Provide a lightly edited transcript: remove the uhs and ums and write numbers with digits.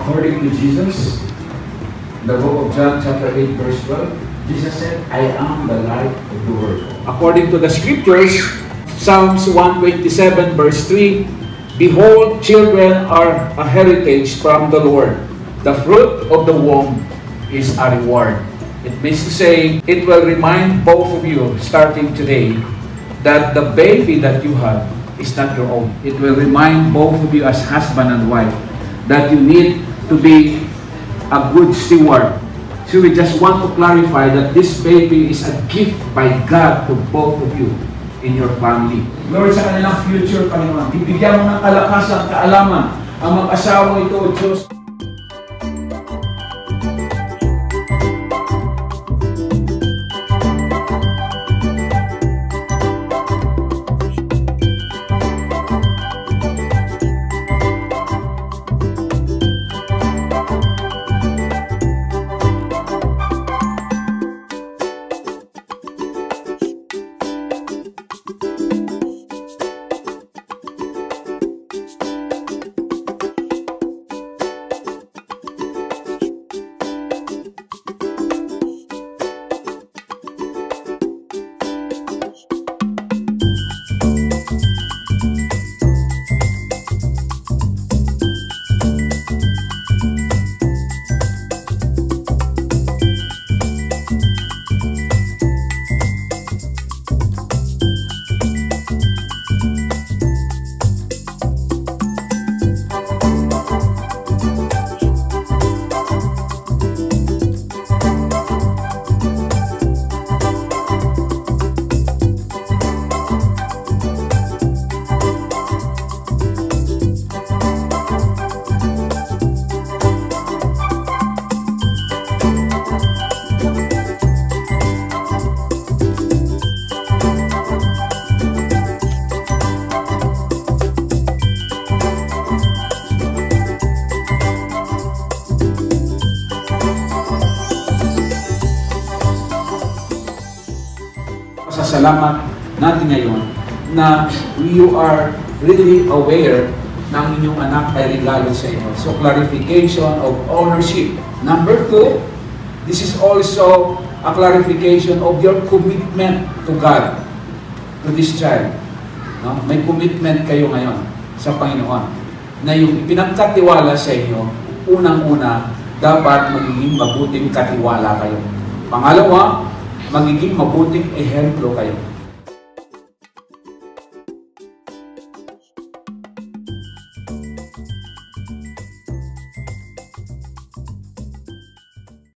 According to Jesus, the book of John chapter 8 verse 12, Jesus said, I am the light of the world. According to the scriptures, Psalms 127 verse 3, behold, children are a heritage from the Lord. The fruit of the womb is a reward. It means to say, it will remind both of you, starting today, that the baby that you have is not your own. It will remind both of you as husband and wife that you need to be a good steward. So we just want to clarify that this baby is a gift by God to both of you in your family. Lord, sa kanilang future, Panginoon, bibigyan mo ng kalakasan, kaalaman ang mag-asawa ito, Diyos. Pasasalamat natin ngayon na you are really aware ng inyong anak ay regalo sa inyo. So, clarification of ownership. Number 2, this is also a clarification of your commitment to God, to this child. No? May commitment kayo ngayon sa Panginoon na yung ipinagkatiwala sa inyo, unang-una, dapat magiging mabuting katiwala kayo. Pangalawa, magiging mabuting ehemplo kayo.